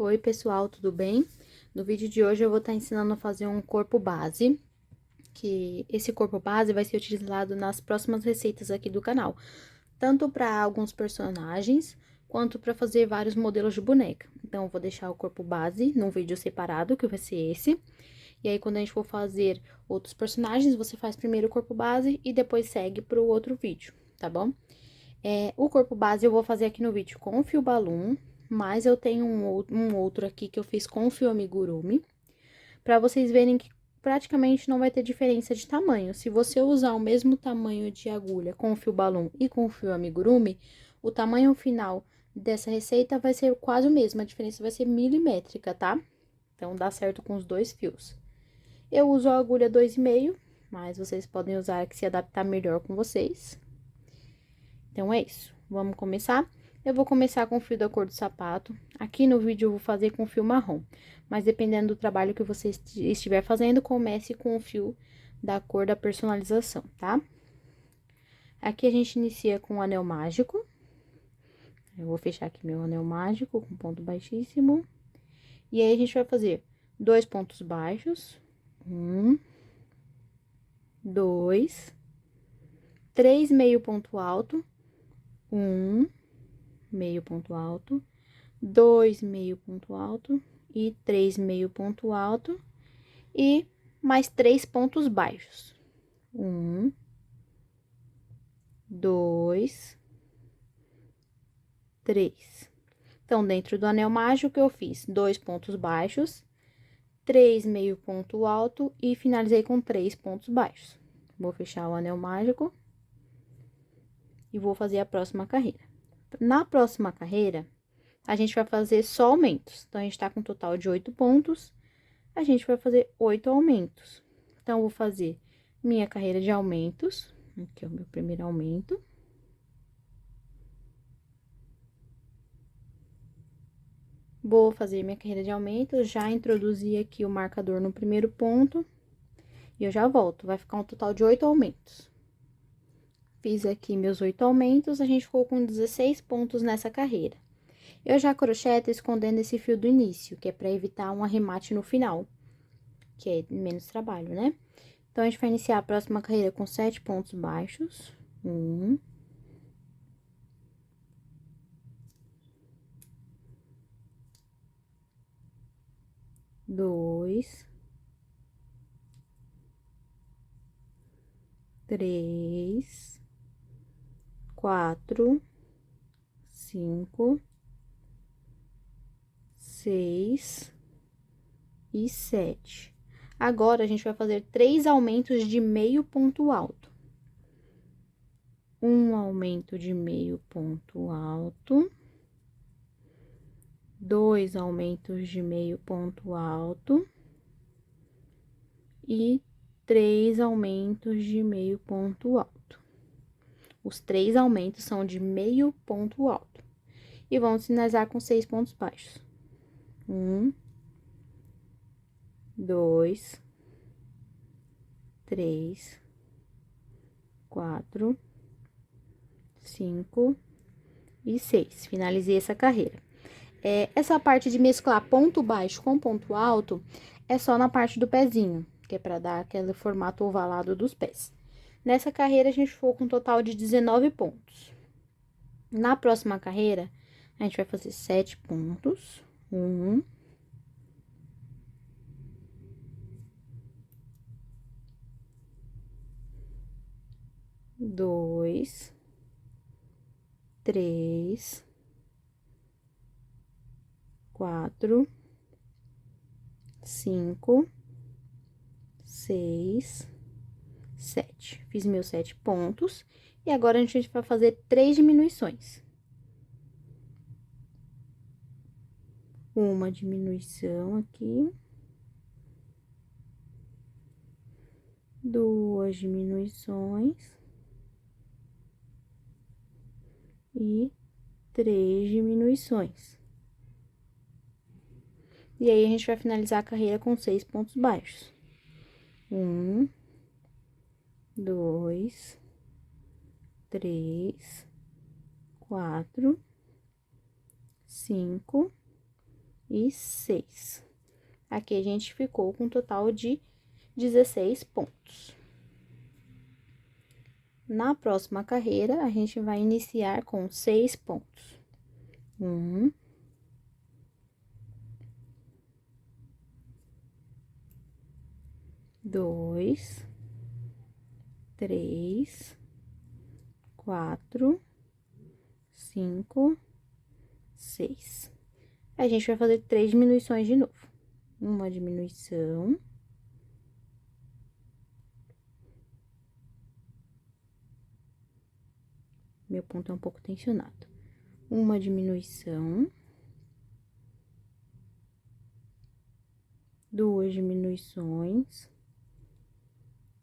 Oi pessoal, tudo bem? No vídeo de hoje eu vou estar ensinando a fazer um corpo base, que esse corpo base vai ser utilizado nas próximas receitas aqui do canal, tanto para alguns personagens, quanto para fazer vários modelos de boneca. Então, eu vou deixar o corpo base num vídeo separado, que vai ser esse, e aí quando a gente for fazer outros personagens, você faz primeiro o corpo base e depois segue para o outro vídeo, tá bom? O corpo base eu vou fazer aqui no vídeo com fio balloon, mas eu tenho um outro aqui que eu fiz com fio amigurumi, pra vocês verem que praticamente não vai ter diferença de tamanho. Se você usar o mesmo tamanho de agulha com o fio balloon e com o fio amigurumi, o tamanho final dessa receita vai ser quase o mesmo, a diferença vai ser milimétrica, tá? Então, dá certo com os dois fios. Eu uso a agulha 2,5, mas vocês podem usar a que se adaptar melhor com vocês. Então, é isso. Vamos começar? Eu vou começar com o fio da cor do sapato. Aqui no vídeo eu vou fazer com fio marrom, mas dependendo do trabalho que você estiver fazendo, comece com o fio da cor da personalização, tá? Aqui a gente inicia com o anel mágico. Eu vou fechar aqui meu anel mágico com ponto baixíssimo. E aí, a gente vai fazer 2 pontos baixos. 1, 2, 3 meio ponto alto. 1, meio ponto alto, 2 meio ponto alto e 3 meio ponto alto e mais 3 pontos baixos. 1, 2, 3. Então, dentro do anel mágico, eu fiz 2 pontos baixos, 3 meio ponto alto e finalizei com 3 pontos baixos. Vou fechar o anel mágico e vou fazer a próxima carreira. Na próxima carreira, a gente vai fazer só aumentos. Então, a gente tá com um total de 8 pontos, a gente vai fazer 8 aumentos. Então, eu vou fazer minha carreira de aumentos. Aqui é o meu primeiro aumento. Vou fazer minha carreira de aumentos, já introduzi aqui o marcador no primeiro ponto. E eu já volto, vai ficar um total de 8 aumentos. Fiz aqui meus 8 aumentos, a gente ficou com 16 pontos nessa carreira. Eu já crocheto escondendo esse fio do início, que é para evitar um arremate no final, que é menos trabalho, né? Então, a gente vai iniciar a próxima carreira com 7 pontos baixos. 1, 2, 3, 4, 5, 6 e 7. Agora, a gente vai fazer 3 aumentos de meio ponto alto. Um aumento de meio ponto alto. 2 aumentos de meio ponto alto. E 3 aumentos de meio ponto alto. Os 3 aumentos são de meio ponto alto. E vamos finalizar com 6 pontos baixos. 1, 2, 3, 4, 5 e 6. Finalizei essa carreira. Essa parte de mesclar ponto baixo com ponto alto é só na parte do pezinho, que é para dar aquele formato ovalado dos pés. Nessa carreira, a gente ficou com um total de 19 pontos. Na próxima carreira, a gente vai fazer 7 pontos. 1, 2, 3, 4, 5, 6, 7. Fiz meus 7 pontos. E agora, a gente vai fazer 3 diminuições. Uma diminuição aqui. 2 diminuições. E 3 diminuições. E aí, a gente vai finalizar a carreira com 6 pontos baixos. 1, 2, 3, 4, 5 e 6. Aqui a gente ficou com um total de 16 pontos. Na próxima carreira, a gente vai iniciar com 6 pontos. 1, 2, 3, 4, 5, 6. A gente vai fazer 3 diminuições de novo. Uma diminuição. Meu ponto é um pouco tensionado. Uma diminuição. 2 diminuições.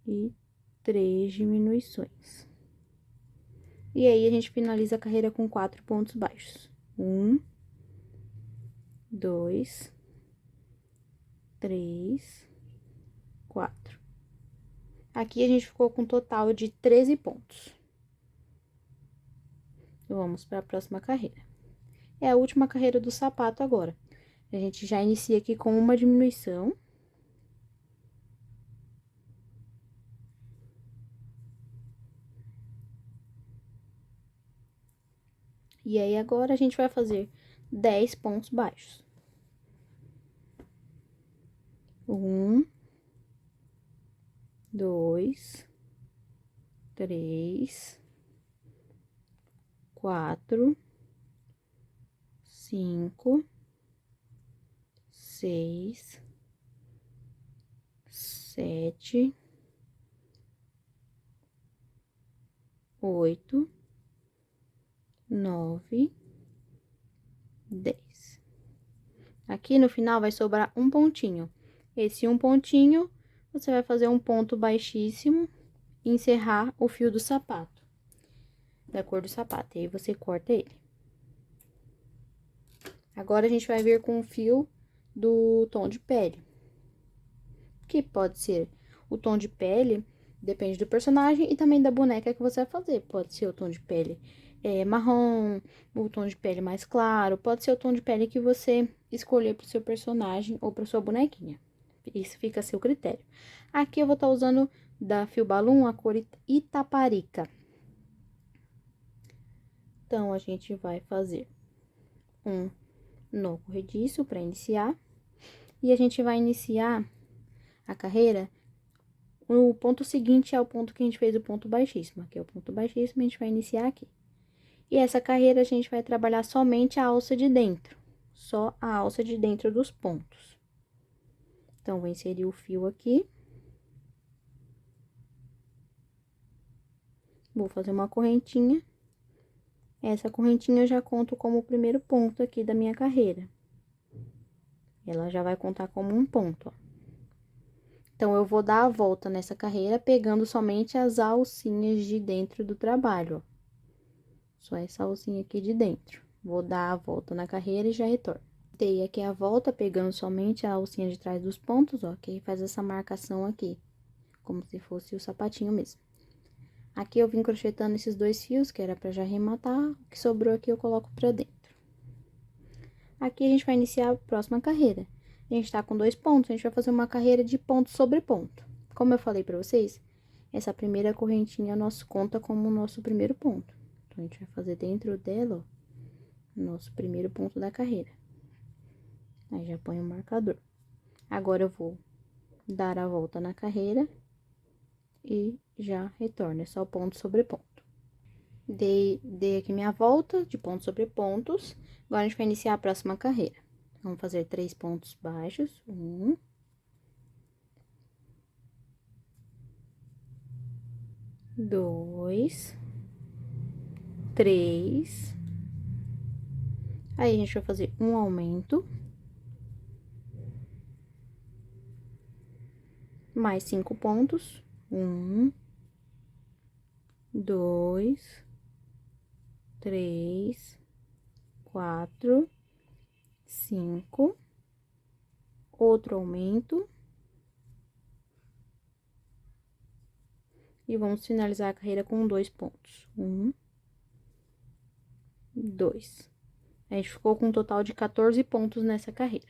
E 3 diminuições. E aí, a gente finaliza a carreira com 4 pontos baixos. 1, 2, 3, 4. Aqui, a gente ficou com um total de 13 pontos. Vamos para a próxima carreira. É a última carreira do sapato agora. A gente já inicia aqui com uma diminuição. E aí, agora, a gente vai fazer 10 pontos baixos. 1, 2, 3, 4, 5, 6, 7, 8, 9, 10. Aqui no final vai sobrar um pontinho. Esse um pontinho, você vai fazer um ponto baixíssimo e encerrar o fio do sapato, da cor do sapato. E aí, você corta ele. Agora, a gente vai vir com o fio do tom de pele. Que pode ser o tom de pele, depende do personagem e também da boneca que você vai fazer. Pode ser o tom de pele marrom, o tom de pele mais claro, pode ser o tom de pele que você escolher para o seu personagem ou para sua bonequinha. Isso fica a seu critério. Aqui eu vou estar usando da Fio Balloon a cor Itaparica. Então, a gente vai fazer um nó corrediço para iniciar. E a gente vai iniciar a carreira. O ponto seguinte é o ponto que a gente fez o ponto baixíssimo. Aqui é o ponto baixíssimo, a gente vai iniciar aqui. E essa carreira, a gente vai trabalhar somente a alça de dentro. Só a alça de dentro dos pontos. Então, vou inserir o fio aqui. Vou fazer uma correntinha. Essa correntinha eu já conto como o primeiro ponto aqui da minha carreira. Ela já vai contar como um ponto, ó. Então, eu vou dar a volta nessa carreira, pegando somente as alcinhas de dentro do trabalho, ó. Só essa alcinha aqui de dentro. Vou dar a volta na carreira e já retorno. Dei aqui a volta, pegando somente a alcinha de trás dos pontos, ó, que aí faz essa marcação aqui, como se fosse o sapatinho mesmo. Aqui eu vim crochetando esses 2 fios, que era pra já arrematar, o que sobrou aqui eu coloco pra dentro. Aqui a gente vai iniciar a próxima carreira. A gente tá com 2 pontos, a gente vai fazer uma carreira de ponto sobre ponto. Como eu falei pra vocês, essa primeira correntinha nosso conta como o nosso primeiro ponto. Então, a gente vai fazer dentro dela, ó, nosso primeiro ponto da carreira. Aí, já põe o marcador. Agora, eu vou dar a volta na carreira e já retorno. É só ponto sobre ponto. Dei aqui minha volta de pontos sobre pontos. Agora, a gente vai iniciar a próxima carreira. Vamos fazer 3 pontos baixos. 1, 2, 3. Aí, a gente vai fazer um aumento. Mais 5 pontos. 1, 2, 3, 4, 5. Outro aumento. E vamos finalizar a carreira com 2 pontos. 1, 2. A gente ficou com um total de 14 pontos nessa carreira.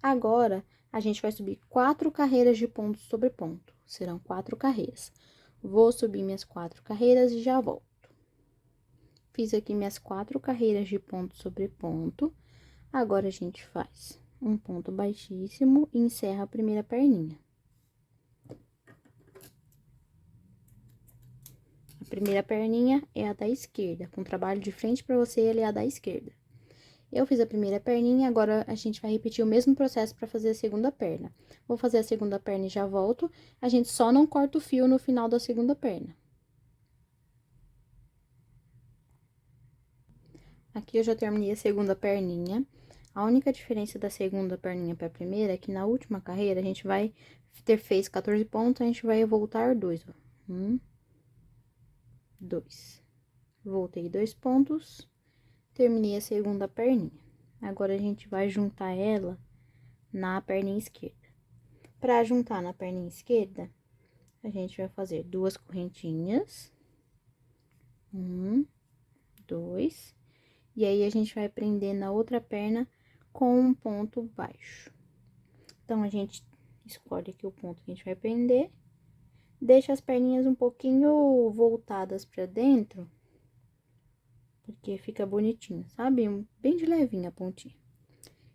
Agora, a gente vai subir 4 carreiras de ponto sobre ponto. Serão 4 carreiras. Vou subir minhas 4 carreiras e já volto. Fiz aqui minhas 4 carreiras de ponto sobre ponto. Agora, a gente faz um ponto baixíssimo e encerra a primeira perninha. A primeira perninha é a da esquerda, com trabalho de frente para você, ele é a da esquerda. Eu fiz a primeira perninha, agora a gente vai repetir o mesmo processo para fazer a segunda perna. Vou fazer a segunda perna e já volto. A gente só não corta o fio no final da segunda perna. Aqui eu já terminei a segunda perninha. A única diferença da segunda perninha para a primeira é que na última carreira a gente vai ter feito 14 pontos, a gente vai voltar 2, ó. 1, 2. Voltei 2 pontos, terminei a segunda perninha. Agora, a gente vai juntar ela na perninha esquerda. Para juntar na perninha esquerda, a gente vai fazer 2 correntinhas. 1, 2. E aí, a gente vai prender na outra perna com um ponto baixo. Então, a gente escolhe aqui o ponto que a gente vai prender. Deixa as perninhas um pouquinho voltadas para dentro, porque fica bonitinho, sabe? Bem de levinha a pontinha.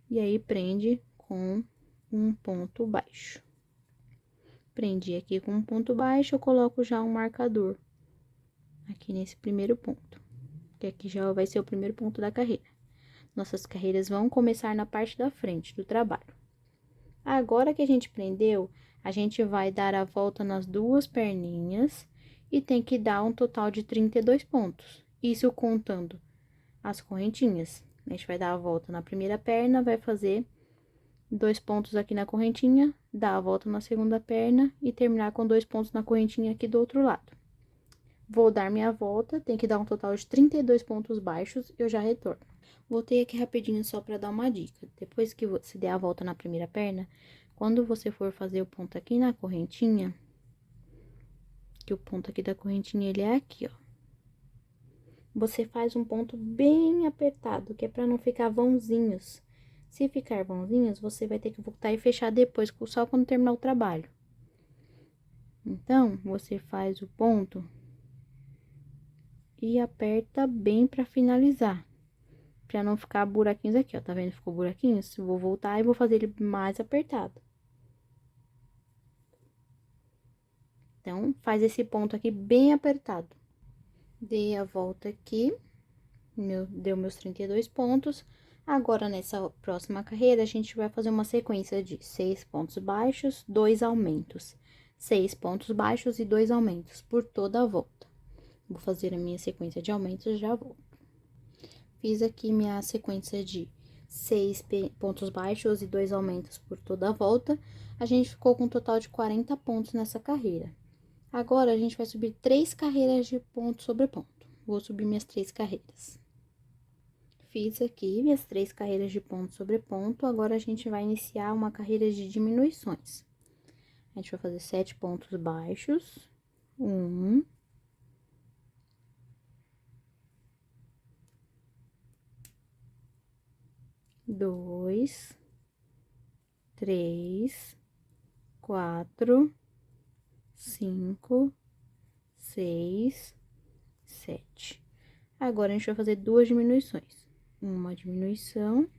E aí, prende com um ponto baixo. Prendi aqui com um ponto baixo, eu coloco já um marcador aqui nesse primeiro ponto, que aqui já vai ser o primeiro ponto da carreira. Nossas carreiras vão começar na parte da frente do trabalho. Agora que a gente prendeu, a gente vai dar a volta nas 2 perninhas e tem que dar um total de 32 pontos. Isso contando as correntinhas. A gente vai dar a volta na primeira perna, vai fazer 2 pontos aqui na correntinha, dar a volta na segunda perna e terminar com 2 pontos na correntinha aqui do outro lado. Vou dar minha volta, tem que dar um total de 32 pontos baixos, eu já retorno. Voltei aqui rapidinho só para dar uma dica. Depois que você der a volta na primeira perna, quando você for fazer o ponto aqui na correntinha, que o ponto aqui da correntinha, ele é aqui, ó. Você faz um ponto bem apertado, que é para não ficar vãozinhos. Se ficar vãozinhos, você vai ter que voltar e fechar depois, só quando terminar o trabalho. Então, você faz o ponto e aperta bem para finalizar. Pra não ficar buraquinhos aqui, ó. Tá vendo? Ficou buraquinhos? Vou voltar e vou fazer ele mais apertado. Então, faz esse ponto aqui bem apertado. Dei a volta aqui, deu meus 32 pontos. Agora, nessa próxima carreira, a gente vai fazer uma sequência de 6 pontos baixos, 2 aumentos. 6 pontos baixos e 2 aumentos por toda a volta. Vou fazer a minha sequência de aumentos e já volto. Fiz aqui minha sequência de 6 pontos baixos e 2 aumentos por toda a volta. A gente ficou com um total de 40 pontos nessa carreira. Agora, a gente vai subir 3 carreiras de ponto sobre ponto. Vou subir minhas 3 carreiras. Fiz aqui minhas 3 carreiras de ponto sobre ponto. Agora, a gente vai iniciar uma carreira de diminuições. A gente vai fazer 7 pontos baixos. 1, 2, 3, 4, 5, 6, 7. Agora, a gente vai fazer 2 diminuições. Uma diminuição,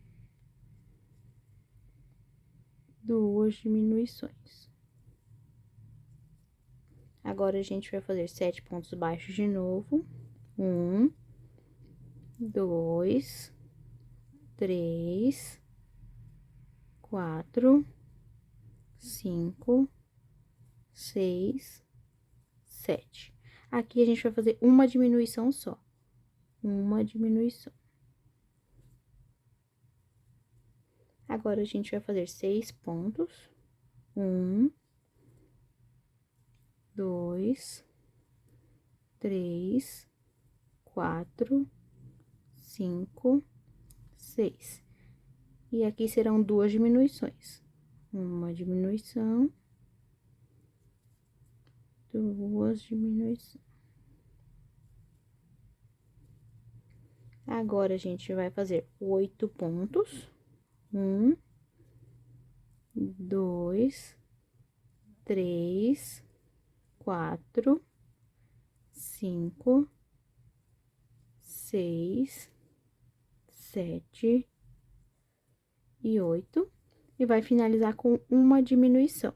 2 diminuições. Agora, a gente vai fazer 7 pontos baixos de novo. 1, 2, 3, 4, 5, 6, 7. Aqui, a gente vai fazer uma diminuição só. Uma diminuição. Agora, a gente vai fazer 6 pontos. 1, 2, 3, 4, 5, 6. E aqui serão 2 diminuições. Uma diminuição, 2 diminuições. Agora, a gente vai fazer 8 pontos. 1, 2, 3, 4, 5, 6, 7 e 8. E vai finalizar com uma diminuição.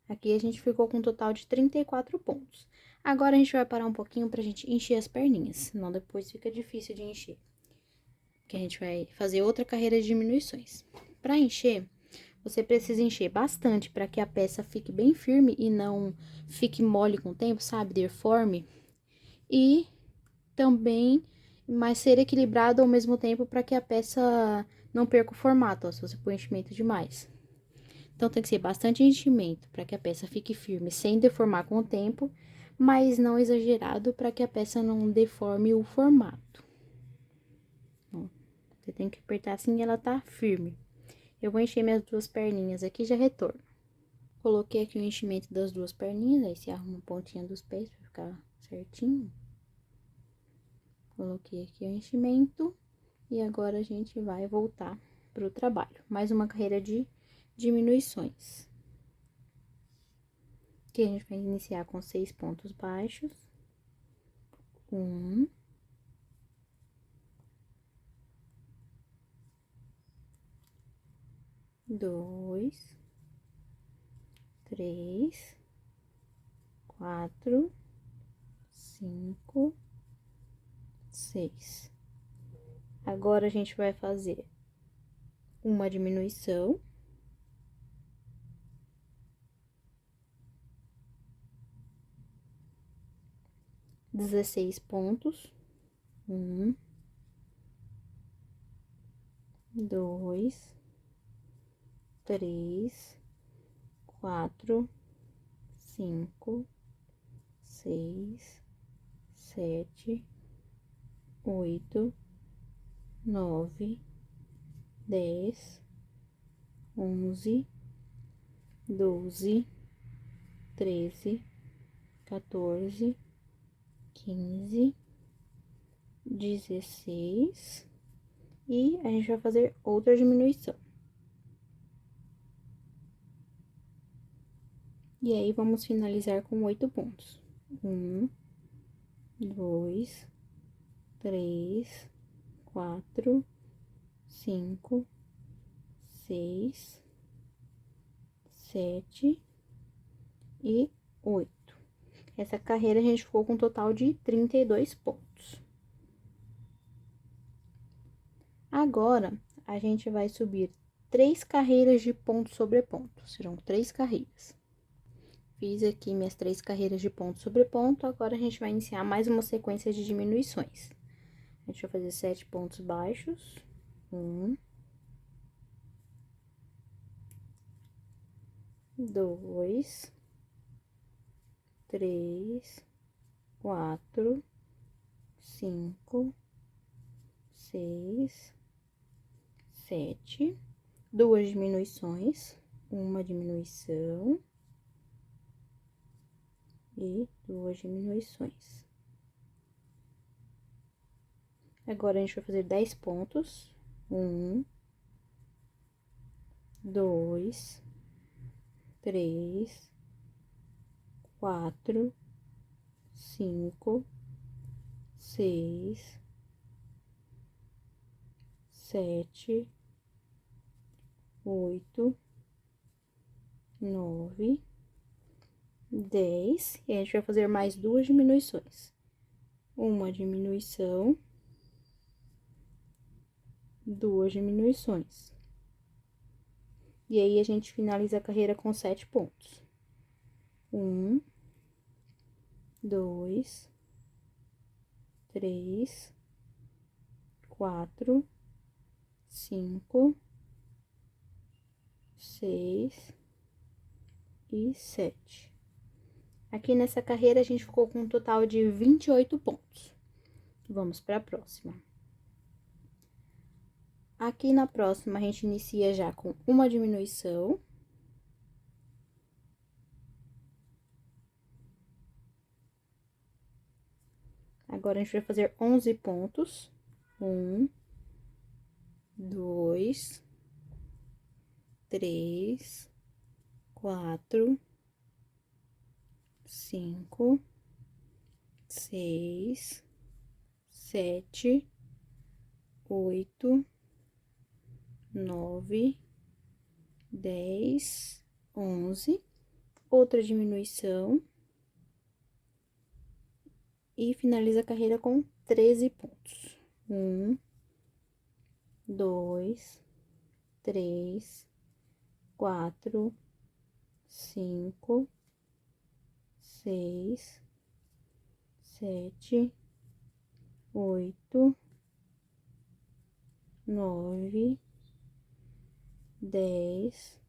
Aqui, a gente ficou com um total de 34 pontos. Agora, a gente vai parar um pouquinho pra gente encher as perninhas, senão depois fica difícil de encher. Que a gente vai fazer outra carreira de diminuições. Pra encher, você precisa encher bastante para que a peça fique bem firme e não fique mole com o tempo, sabe? Deforme. E também, mas ser equilibrado ao mesmo tempo para que a peça não perca o formato, ó, se você pôr enchimento demais. Então, tem que ser bastante enchimento para que a peça fique firme, sem deformar com o tempo, mas não exagerado para que a peça não deforme o formato. Ó, você tem que apertar assim e ela tá firme. Eu vou encher minhas duas perninhas aqui e já retorno. Coloquei aqui o enchimento das duas perninhas, aí você arruma a pontinha dos pés pra ficar certinho. Coloquei aqui o enchimento e agora a gente vai voltar pro trabalho. Mais uma carreira de diminuições. Aqui a gente vai iniciar com 6 pontos baixos. 1, 2, 3, 4, 5, 6. Agora, a gente vai fazer uma diminuição. 16 pontos. 1, 2, 3, 4, 5, 6, 7, 8, 9, 10, 11, 12, 13, 14, 15, 16. E a gente vai fazer outra diminuição. E aí, vamos finalizar com 8 pontos. 1, 2, 3, 4, 5, 6, 7 e 8. Essa carreira a gente ficou com um total de 32 pontos. Agora, a gente vai subir 3 carreiras de ponto sobre ponto. Serão 3 carreiras. Fiz aqui minhas 3 carreiras de ponto sobre ponto. Agora, a gente vai iniciar mais uma sequência de diminuições. A gente vai fazer 7 pontos baixos. 1, 2, 3, 4, 5, 6, 7, 2 diminuições, uma diminuição e 2 diminuições. Agora, a gente vai fazer 10 pontos. 1, 2, 3, 4, 5, 6, 7, 8, 9, 10. E a gente vai fazer mais 2 diminuições. Uma diminuição, 2 diminuições. E aí, a gente finaliza a carreira com 7 pontos. 1, 2, 3, 4, 5, 6 e 7. Aqui nessa carreira, a gente ficou com um total de 28 pontos. Vamos para a próxima. Aqui na próxima, a gente inicia já com uma diminuição. Agora, a gente vai fazer 11 pontos. 1, 2, 3, 4, 5, 6, 7, 8, 9, 10, 11. Outra diminuição. E finaliza a carreira com 13 pontos. 1, 2, 3, 4, 5, 6, 7, 8, 9, 10,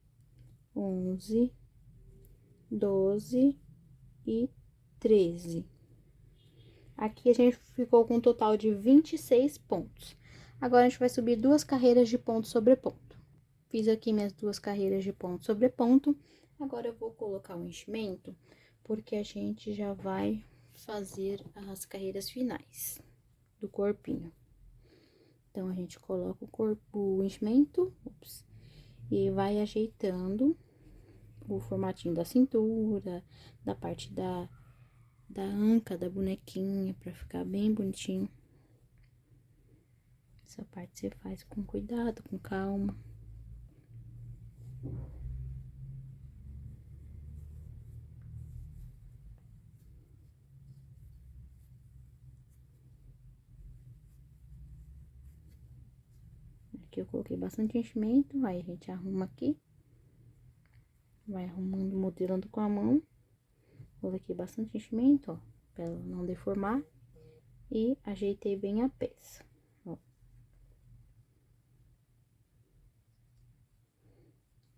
11, 12 e 13. Aqui a gente ficou com um total de 26 pontos. Agora, a gente vai subir 2 carreiras de ponto sobre ponto. Fiz aqui minhas 2 carreiras de ponto sobre ponto. Agora, eu vou colocar o enchimento, porque a gente já vai fazer as carreiras finais do corpinho. Então, a gente coloca o enchimento, e vai ajeitando o formatinho da cintura, da parte da anca da bonequinha, pra ficar bem bonitinho. Essa parte você faz com cuidado, com calma. Aqui eu coloquei bastante enchimento, aí a gente arruma aqui. Vai arrumando, modelando com a mão. Coloquei bastante enchimento, ó, pra ela não deformar. E ajeitei bem a peça, ó.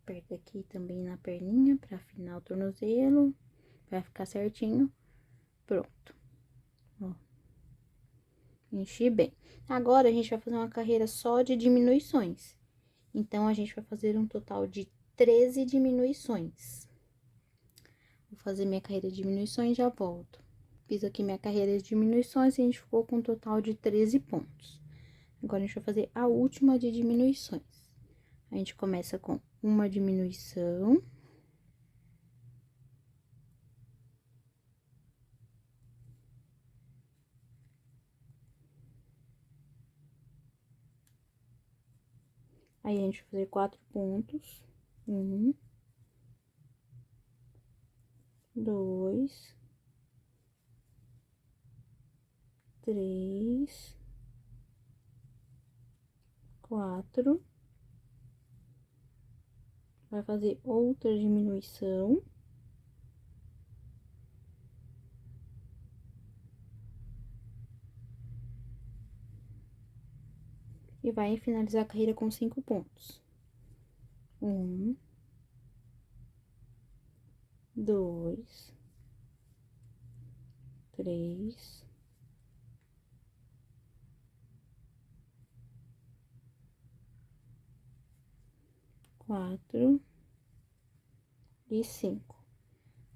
Aperta aqui também na perninha pra afinar o tornozelo, pra ficar certinho. Pronto, ó. Enchi bem. Agora, a gente vai fazer uma carreira só de diminuições. Então, a gente vai fazer um total de 13 diminuições. Vou fazer minha carreira de diminuições e já volto. Fiz aqui minha carreira de diminuições e a gente ficou com um total de 13 pontos. Agora, a gente vai fazer a última de diminuições. A gente começa com uma diminuição. Aí, a gente vai fazer 4 pontos. 1, 2, 3, 4. Vai fazer outra diminuição. E vai finalizar a carreira com 5 pontos. 1, 2, 3, 4 e 5.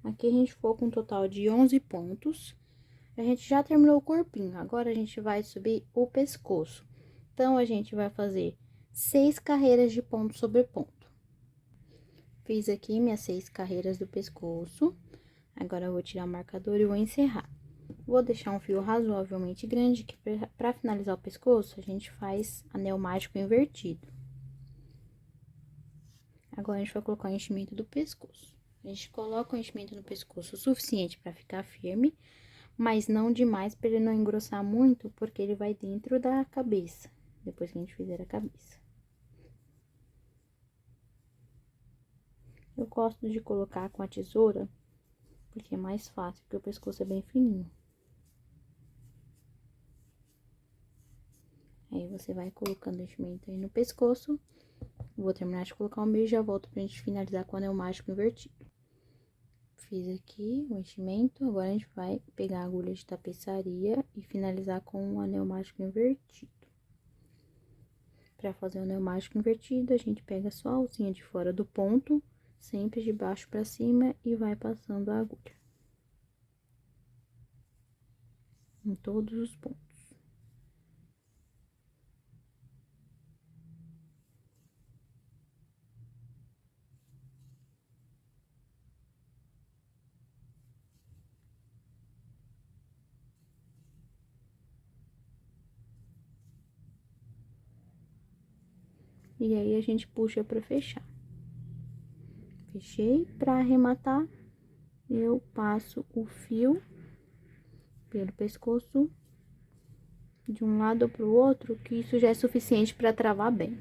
Aqui a gente ficou com um total de 11 pontos. A gente já terminou o corpinho, agora a gente vai subir o pescoço. Então, a gente vai fazer 6 carreiras de ponto sobre ponto. Fiz aqui minhas 6 carreiras do pescoço. Agora, eu vou tirar o marcador e vou encerrar. Vou deixar um fio razoavelmente grande, que pra finalizar o pescoço, a gente faz anel mágico invertido. Agora, a gente vai colocar o enchimento do pescoço. A gente coloca o enchimento no pescoço o suficiente pra ficar firme, mas não demais pra ele não engrossar muito, porque ele vai dentro da cabeça, depois que a gente fizer a cabeça. Eu gosto de colocar com a tesoura, porque é mais fácil, porque o pescoço é bem fininho. Aí, você vai colocando o enchimento aí no pescoço. Vou terminar de colocar o meio e já volto pra gente finalizar com o anel mágico invertido. Fiz aqui o enchimento, agora a gente vai pegar a agulha de tapeçaria e finalizar com o anel mágico invertido. Pra fazer o anel mágico invertido, a gente pega só a alcinha de fora do ponto, sempre de baixo pra cima, e vai passando a agulha. em todos os pontos. E aí, a gente puxa pra fechar. Fechei. Pra arrematar, eu passo o fio pelo pescoço de um lado pro outro, que isso já é suficiente pra travar bem.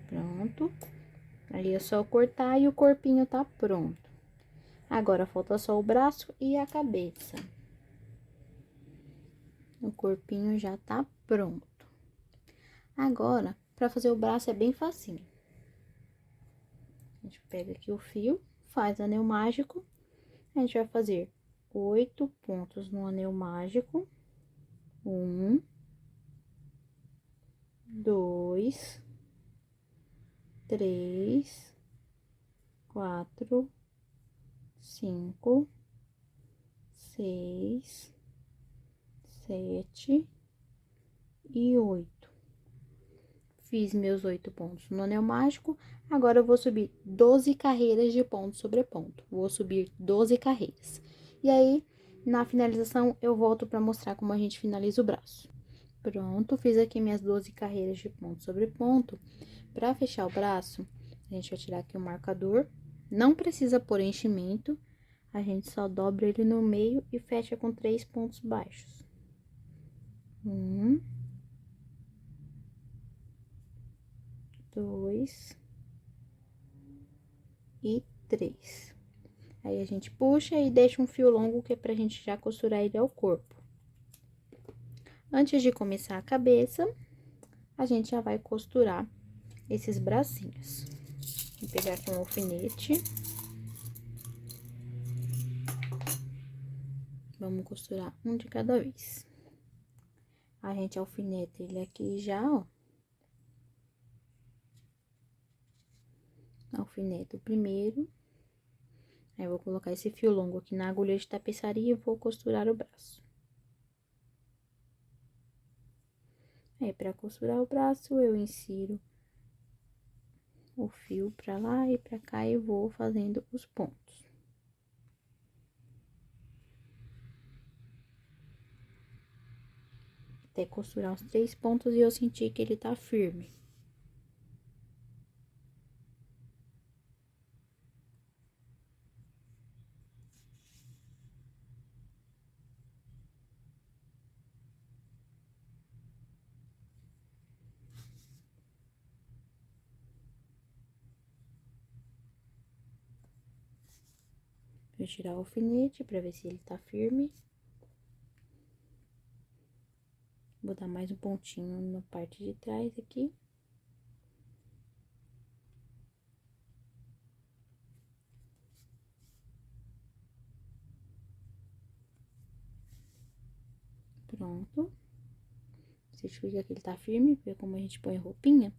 Pronto. Aí é só cortar e o corpinho tá pronto. Agora, falta só o braço e a cabeça. O corpinho já tá pronto. Agora, pra fazer o braço é bem facinho. A gente pega aqui o fio, faz anel mágico. A gente vai fazer 8 pontos no anel mágico. 1, 2, 3, 4, 5, 6, 7 e 8. Fiz meus 8 pontos no anel mágico. Agora, eu vou subir 12 carreiras de ponto sobre ponto. Vou subir 12 carreiras. E aí, na finalização, eu volto pra mostrar como a gente finaliza o braço. Pronto, fiz aqui minhas 12 carreiras de ponto sobre ponto. Pra fechar o braço, a gente vai tirar aqui o marcador. Não precisa pôr enchimento. A gente só dobra ele no meio e fecha com 3 pontos baixos. 1, 2 e 3. Aí, a gente puxa e deixa um fio longo, que é pra gente já costurar ele ao corpo. Antes de começar a cabeça, a gente já vai costurar esses bracinhos. Vou pegar aqui um alfinete. Vamos costurar um de cada vez. A gente alfineta ele aqui já, ó. Alfineta o primeiro. Aí, eu vou colocar esse fio longo aqui na agulha de tapeçaria e vou costurar o braço. Aí, pra costurar o braço, eu insiro o fio pra lá e pra cá e vou fazendo os pontos. Até costurar os 3 pontos e eu sentir que ele tá firme. Vou tirar o alfinete pra ver se ele tá firme. Vou dar mais um pontinho na parte de trás aqui. Pronto. Certifica que ele tá firme, porque como a gente põe roupinha,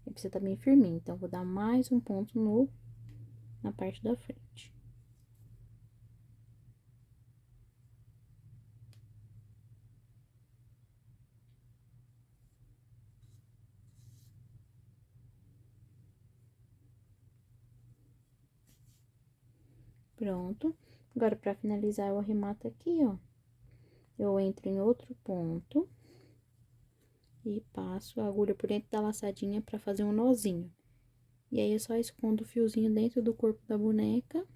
ele precisa estar bem firminho. Então, vou dar mais um ponto na parte da frente. Pronto. Agora, pra finalizar, eu arremato aqui, ó. Eu entro em outro ponto e passo a agulha por dentro da laçadinha pra fazer um nozinho. E aí, eu só escondo o fiozinho dentro do corpo da boneca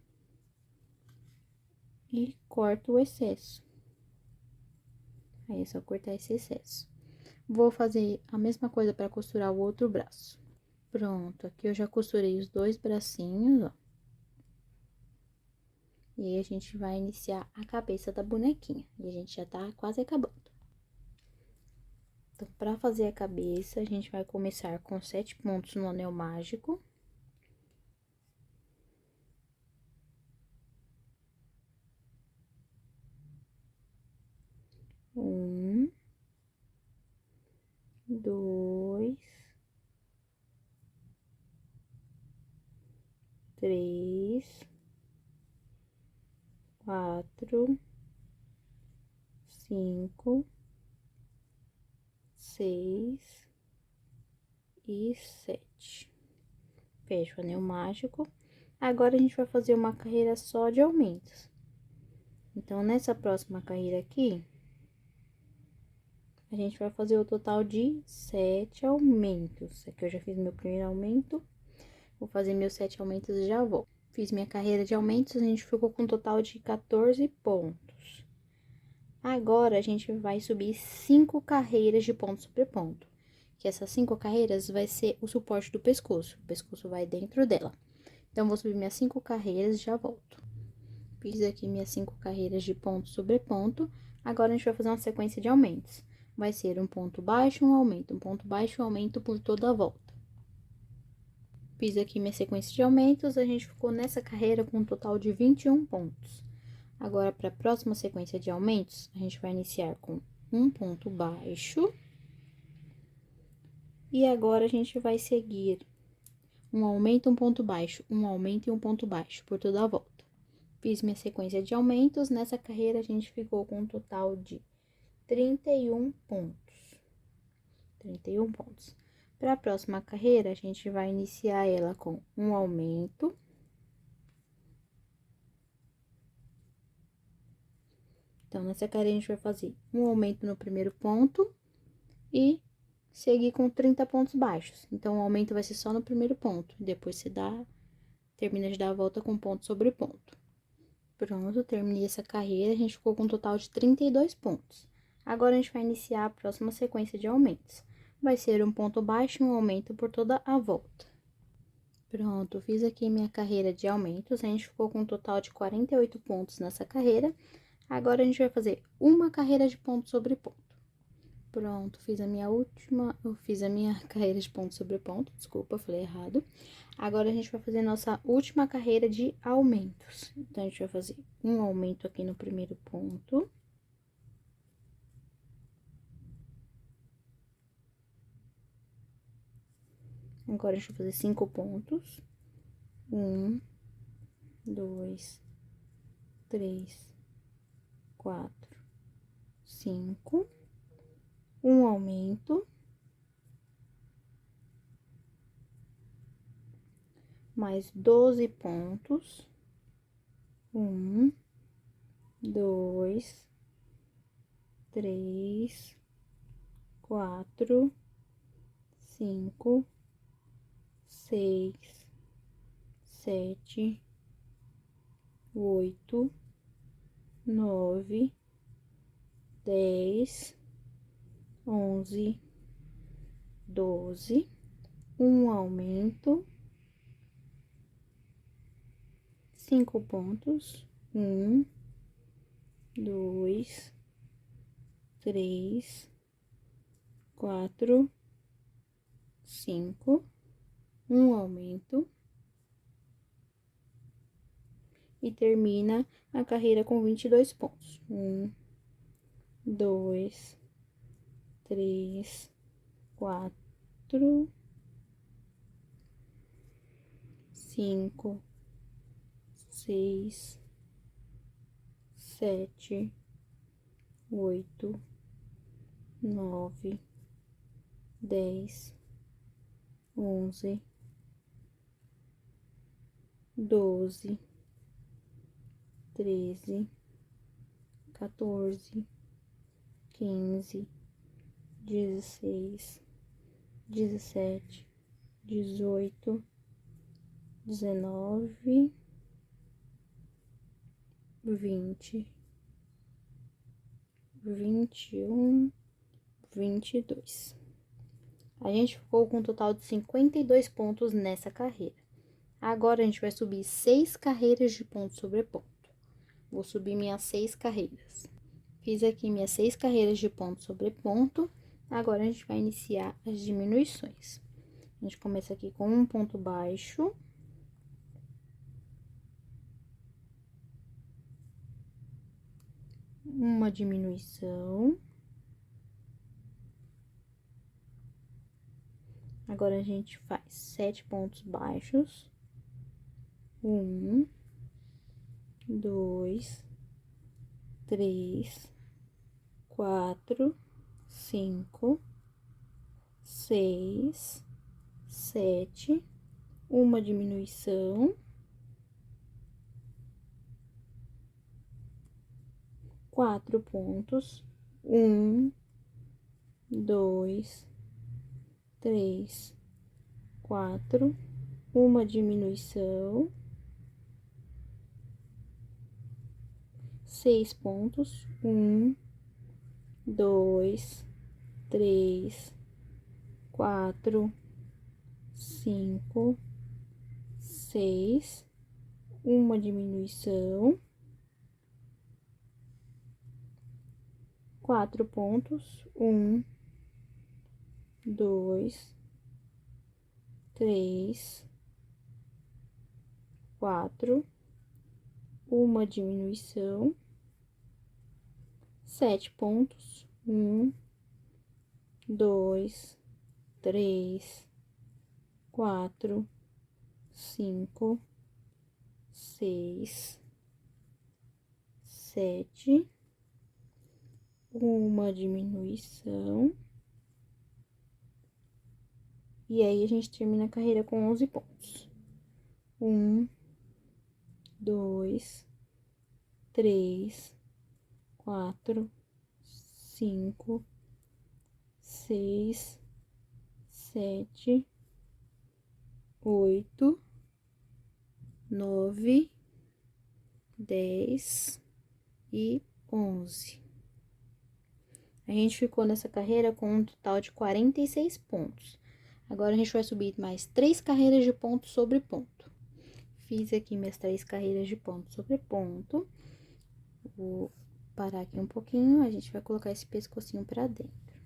e corto o excesso. Aí, é só cortar esse excesso. Vou fazer a mesma coisa pra costurar o outro braço. Pronto, aqui eu já costurei os 2 bracinhos, ó. E aí, a gente vai iniciar a cabeça da bonequinha. E a gente já tá quase acabando. Então, pra fazer a cabeça, a gente vai começar com 7 pontos no anel mágico. Um, 2, 3, 4, 5, 6 e 7. Fecho o anel mágico. Agora, a gente vai fazer uma carreira só de aumentos. Então, nessa próxima carreira aqui, a gente vai fazer o total de 7 aumentos. Aqui eu já fiz meu primeiro aumento. Vou fazer meus 7 aumentos e já volto. Fiz minha carreira de aumentos, a gente ficou com um total de 14 pontos. Agora, a gente vai subir 5 carreiras de ponto sobre ponto. Que essas 5 carreiras vai ser o suporte do pescoço. O pescoço vai dentro dela. Então, vou subir minhas 5 carreiras e já volto. Fiz aqui minhas 5 carreiras de ponto sobre ponto. Agora, a gente vai fazer uma sequência de aumentos. Vai ser um ponto baixo, um ponto baixo, um aumento por toda a volta. Fiz aqui minha sequência de aumentos, a gente ficou nessa carreira com um total de 21 pontos. Agora, para a próxima sequência de aumentos, a gente vai iniciar com um ponto baixo. E agora, a gente vai seguir um aumento, um ponto baixo, um aumento e um ponto baixo por toda a volta. Fiz minha sequência de aumentos, nessa carreira a gente ficou com um total de 31 pontos. 31 pontos. Para a próxima carreira, a gente vai iniciar ela com um aumento. Então, nessa carreira, a gente vai fazer um aumento no primeiro ponto e seguir com 30 pontos baixos. Então, o aumento vai ser só no primeiro ponto. Depois, você termina de dar a volta com ponto sobre ponto. Pronto, terminei essa carreira, a gente ficou com um total de 32 pontos. Agora, a gente vai iniciar a próxima sequência de aumentos. Vai ser um ponto baixo e um aumento por toda a volta. Pronto, fiz aqui minha carreira de aumentos, a gente ficou com um total de 48 pontos nessa carreira. Agora, a gente vai fazer uma carreira de ponto sobre ponto. Pronto, fiz a minha carreira de ponto sobre ponto, desculpa, falei errado. Agora, a gente vai fazer nossa última carreira de aumentos. Então, a gente vai fazer um aumento aqui no primeiro ponto. Agora, a gente vai fazer 5 pontos. 1, 2, 3, 4, 5. Um aumento. Mais 12 pontos. 1, 2, 3, 4, 5, 6, 7, 8, 9, 10, 11, 12. Um aumento. 5 pontos. 1, 2, 3, 4, 5. Um aumento. E termina a carreira com 22 pontos. 1, 2, 3, 4, 5, 6, 7, 8, 9, 10, 11, 12, 13, 14, 15, 16, 17, 18, 19, 20, 21, 22. A gente ficou com um total de 52 pontos nessa carreira. Agora, a gente vai subir 6 carreiras de ponto sobre ponto. Vou subir minhas 6 carreiras. Fiz aqui minhas 6 carreiras de ponto sobre ponto. Agora, a gente vai iniciar as diminuições. A gente começa aqui com um ponto baixo. Uma diminuição. Agora, a gente faz 7 pontos baixos. 1, 2, 3, 4, 5, 6, 7, uma diminuição, 4 pontos, 1, 2, 3, 4, uma diminuição, 6 pontos, 1, 2, 3, 4, 5, 6, uma diminuição, 4 pontos, 1, 2, 3, 4, uma diminuição, 7 pontos, 1, 2, 3, 4, 5, 6, 7, uma diminuição. E aí, a gente termina a carreira com 11 pontos. 1, 2, 3, 4, 5, 6, 7, 8, 9, 10 e 11. A gente ficou nessa carreira com um total de 46 pontos. Agora, a gente vai subir mais 3 carreiras de ponto sobre ponto. Fiz aqui minhas 3 carreiras de ponto sobre ponto. Vou parar aqui um pouquinho, a gente vai colocar esse pescocinho pra dentro,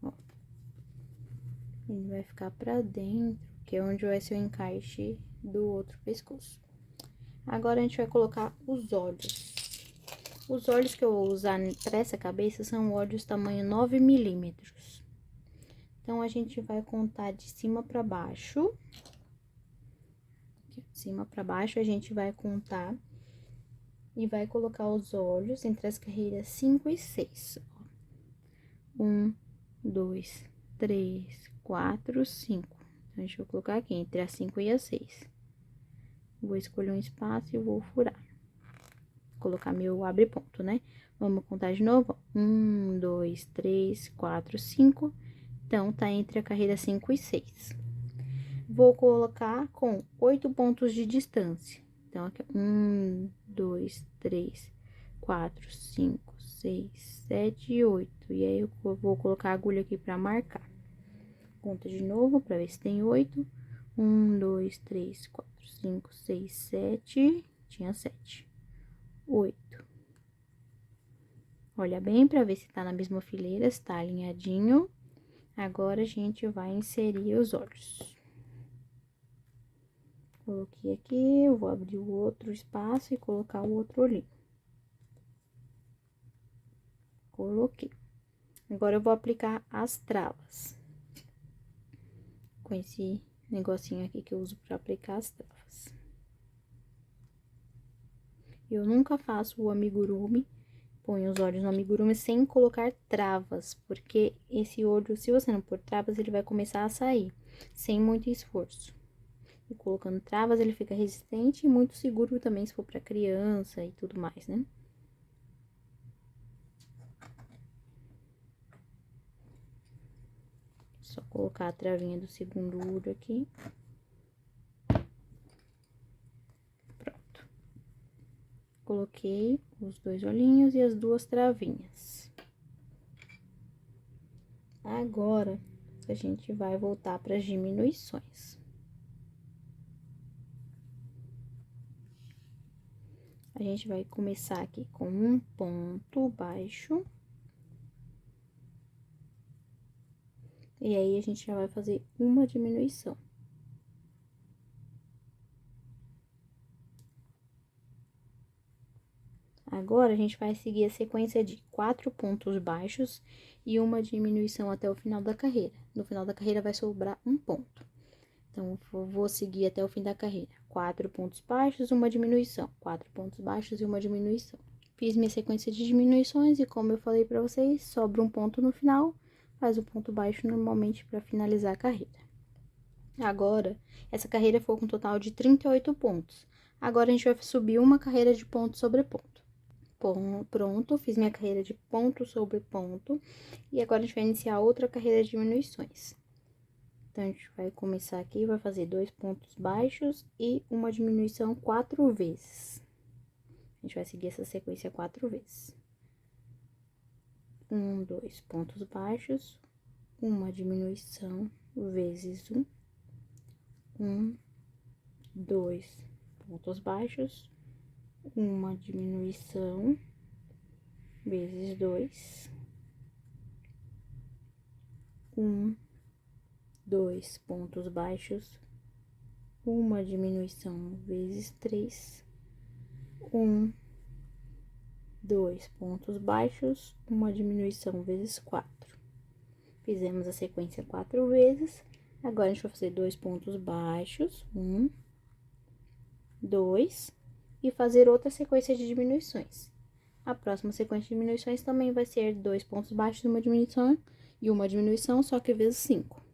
ó. Ele vai ficar pra dentro, que é onde vai ser o encaixe do outro pescoço. Agora, a gente vai colocar os olhos. Os olhos que eu vou usar pra essa cabeça são olhos tamanho 9 milímetros. Então, a gente vai contar de cima pra baixo. De cima pra baixo, a gente vai contar e vai colocar os olhos entre as carreiras 5 e 6. 1, 2, 3, 4, 5. Então, deixa eu colocar aqui entre a 5 e a 6. Vou escolher um espaço e vou furar. Vou colocar meu abre ponto, né? Vamos contar de novo. 1, 2, 3, 4, 5. Então, tá entre a carreira 5 e 6. Vou colocar com 8 pontos de distância. Então, aqui, 1, 2, 3, 4, 5, 6, 7 e 8. E aí, eu vou colocar a agulha aqui pra marcar. Conta de novo, pra ver se tem 8. 1, 2, 3, 4, 5, 6, 7. Tinha 7. 8. Olha bem pra ver se tá na mesma fileira, se tá alinhadinho. Agora, a gente vai inserir os olhos. Coloquei aqui, eu vou abrir o outro espaço e colocar o outro olhinho. Coloquei. Agora, eu vou aplicar as travas. Com esse negocinho aqui que eu uso pra aplicar as travas. Eu nunca faço o amigurumi, ponho os olhos no amigurumi sem colocar travas, porque esse olho, se você não pôr travas, ele vai começar a sair, sem muito esforço. E colocando travas, ele fica resistente e muito seguro também, se for pra criança e tudo mais, né? Só colocar a travinha do segundo olho aqui. Pronto. Coloquei os 2 olhinhos e as 2 travinhas. Agora, a gente vai voltar para as diminuições. A gente vai começar aqui com um ponto baixo. E aí, a gente já vai fazer uma diminuição. Agora, a gente vai seguir a sequência de 4 pontos baixos e uma diminuição até o final da carreira. No final da carreira, vai sobrar um ponto. Então, vou seguir até o fim da carreira. 4 pontos baixos, uma diminuição. 4 pontos baixos e uma diminuição. Fiz minha sequência de diminuições e como eu falei pra vocês, sobra um ponto no final, faz o ponto baixo normalmente pra finalizar a carreira. Agora, essa carreira foi com um total de 38 pontos. Agora, a gente vai subir uma carreira de ponto sobre ponto. Pronto, fiz minha carreira de ponto sobre ponto. E agora, a gente vai iniciar outra carreira de diminuições. Então, a gente vai começar aqui, vai fazer 2 pontos baixos e uma diminuição 4 vezes. A gente vai seguir essa sequência 4 vezes. 1, 2 pontos baixos, uma diminuição vezes 1. 1, 2 pontos baixos, uma diminuição vezes 2. 1, 2 pontos baixos, uma diminuição vezes 3. 1, 2 pontos baixos, uma diminuição vezes 4. Fizemos a sequência 4 vezes. Agora, a gente vai fazer 2 pontos baixos, 1, 2, e fazer outra sequência de diminuições. A próxima sequência de diminuições também vai ser 2 pontos baixos e uma diminuição, só que vezes 5.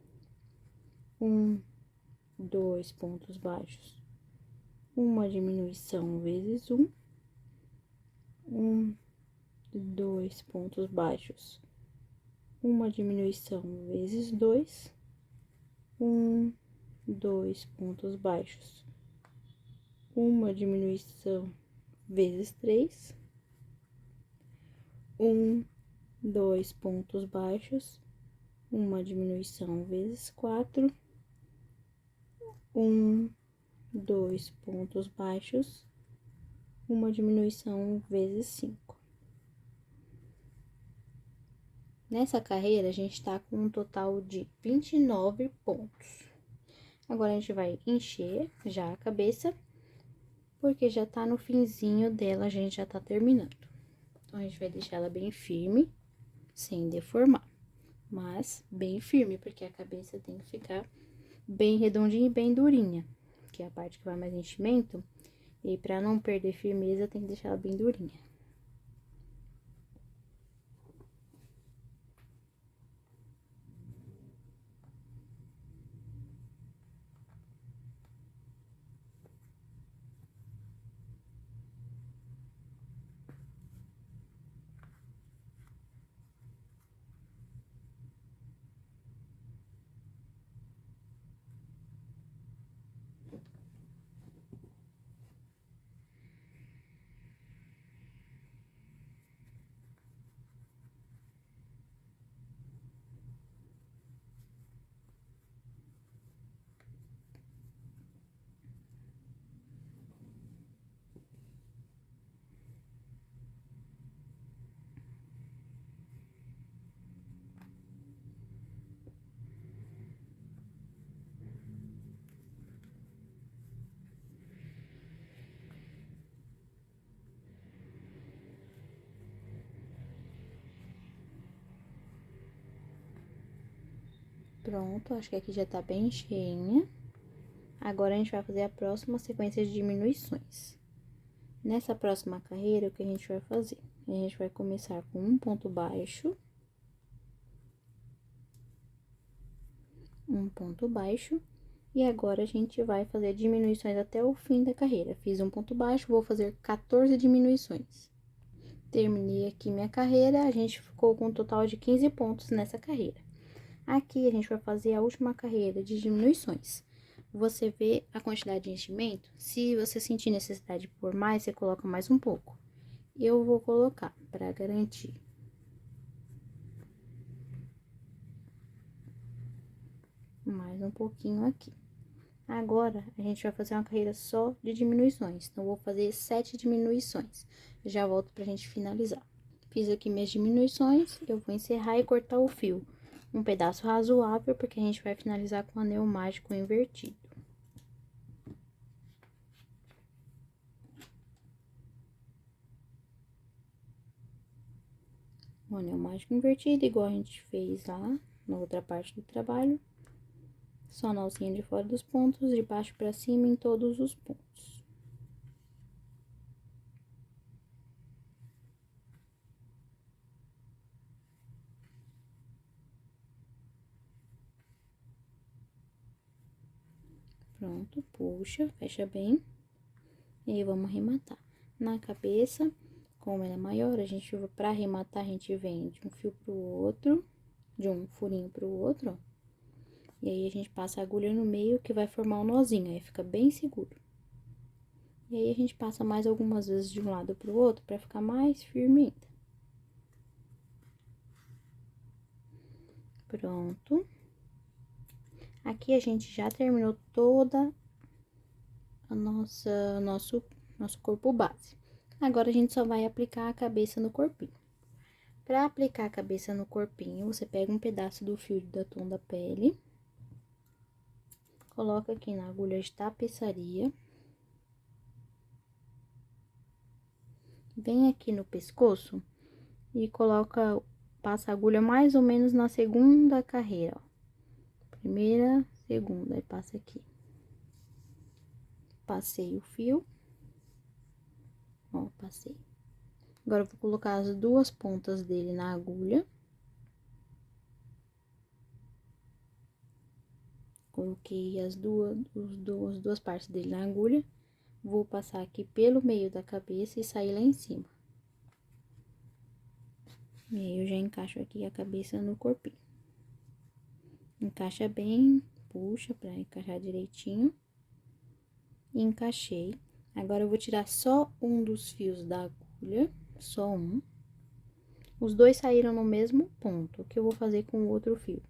1, 2 pontos baixos, uma diminuição vezes 1. 1, 2 pontos baixos, uma diminuição vezes 2. 1, 2 pontos baixos, uma diminuição vezes 3. 1, 2 pontos baixos, uma diminuição vezes 4. 1, 2 pontos baixos, uma diminuição vezes 5. Nessa carreira, a gente tá com um total de 29 pontos. Agora, a gente vai encher já a cabeça, porque já tá no finzinho dela, a gente já tá terminando. Então, a gente vai deixar ela bem firme, sem deformar, mas bem firme, porque a cabeça tem que ficar bem redondinha e bem durinha, que é a parte que vai mais enchimento, e pra não perder firmeza, tem que deixar ela bem durinha. Pronto, acho que aqui já tá bem cheinha. Agora, a gente vai fazer a próxima sequência de diminuições. Nessa próxima carreira, o que a gente vai fazer? A gente vai começar com um ponto baixo. Um ponto baixo. E agora, a gente vai fazer diminuições até o fim da carreira. Fiz um ponto baixo, vou fazer 14 diminuições. Terminei aqui minha carreira, a gente ficou com um total de 15 pontos nessa carreira. Aqui, a gente vai fazer a última carreira de diminuições. Você vê a quantidade de enchimento, se você sentir necessidade de pôr mais, você coloca mais um pouco. Eu vou colocar, para garantir. Mais um pouquinho aqui. Agora, a gente vai fazer uma carreira só de diminuições. Então, eu vou fazer 7 diminuições. Já volto pra gente finalizar. Fiz aqui minhas diminuições, eu vou encerrar e cortar o fio. Um pedaço razoável, porque a gente vai finalizar com o anel mágico invertido. O anel mágico invertido, igual a gente fez lá na outra parte do trabalho. Só na alcinha de fora dos pontos, de baixo pra cima em todos os pontos. Pronto, puxa, fecha bem. E aí, vamos arrematar. Na cabeça, como ela é maior, pra arrematar, a gente vem de um fio pro outro, de um furinho pro outro, ó. E aí, a gente passa a agulha no meio, que vai formar um nozinho, aí fica bem seguro. E aí, a gente passa mais algumas vezes de um lado pro outro, pra ficar mais firme ainda. Pronto. Aqui, a gente já terminou toda a nosso corpo base. Agora, a gente só vai aplicar a cabeça no corpinho. Pra aplicar a cabeça no corpinho, você pega um pedaço do fio da tom da pele, coloca aqui na agulha de tapeçaria, vem aqui no pescoço e passa a agulha mais ou menos na segunda carreira, ó. Primeira, segunda, aí passa aqui. Passei o fio, ó, passei. Agora, eu vou colocar as duas pontas dele na agulha. Coloquei as duas partes dele na agulha. Vou passar aqui pelo meio da cabeça e sair lá em cima. E aí, eu já encaixo aqui a cabeça no corpinho. Encaixa bem, puxa pra encaixar direitinho. E encaixei. Agora, eu vou tirar só um dos fios da agulha, só um. Os dois saíram no mesmo ponto. O que eu vou fazer com o outro fio?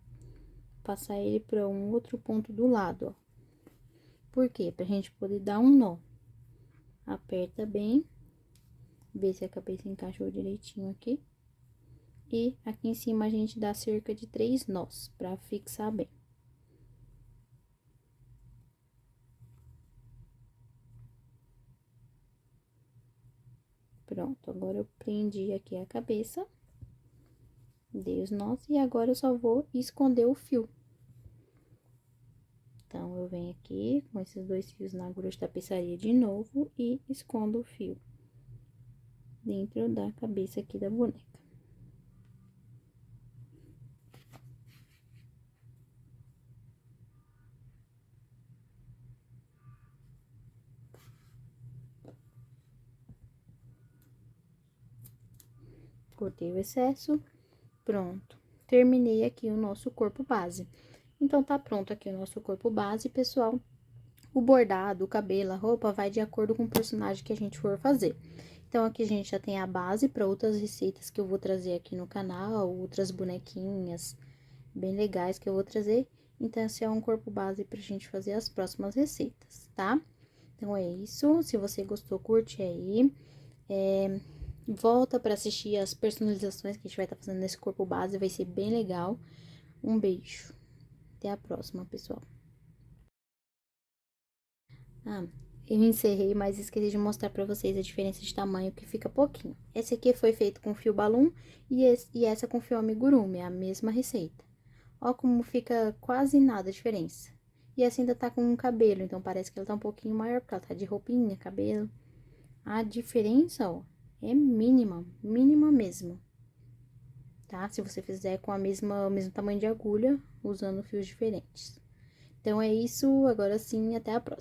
Passar ele pra um outro ponto do lado, ó. Por quê? Pra gente poder dar um nó. Aperta bem, vê se a cabeça encaixou direitinho aqui. E aqui em cima a gente dá cerca de 3 nós, pra fixar bem. Pronto, agora eu prendi aqui a cabeça, dei os nós, e agora eu só vou esconder o fio. Então, eu venho aqui com esses dois fios na agulha de tapeçaria de novo e escondo o fio dentro da cabeça aqui da boneca. Cortei o excesso, pronto. Terminei aqui o nosso corpo base. Então, tá pronto aqui o nosso corpo base, pessoal. O bordado, o cabelo, a roupa vai de acordo com o personagem que a gente for fazer. Então, aqui a gente já tem a base para outras receitas que eu vou trazer aqui no canal, outras bonequinhas bem legais que eu vou trazer. Então, esse é um corpo base pra gente fazer as próximas receitas, tá? Então, é isso. Se você gostou, curte aí. Volta para assistir as personalizações que a gente vai estar fazendo nesse corpo base, vai ser bem legal. Um beijo. Até a próxima, pessoal. Ah, eu encerrei, mas esqueci de mostrar pra vocês a diferença de tamanho, que fica pouquinho. Esse aqui foi feito com fio balloon e essa com fio amigurumi, é a mesma receita. Ó como fica quase nada a diferença. E essa ainda tá com um cabelo, então parece que ela tá um pouquinho maior, porque ela tá de roupinha, cabelo. A diferença, ó, é mínima, mínima mesmo. Tá? Se você fizer com o mesmo tamanho de agulha, usando fios diferentes. Então, é isso, agora sim, até a próxima.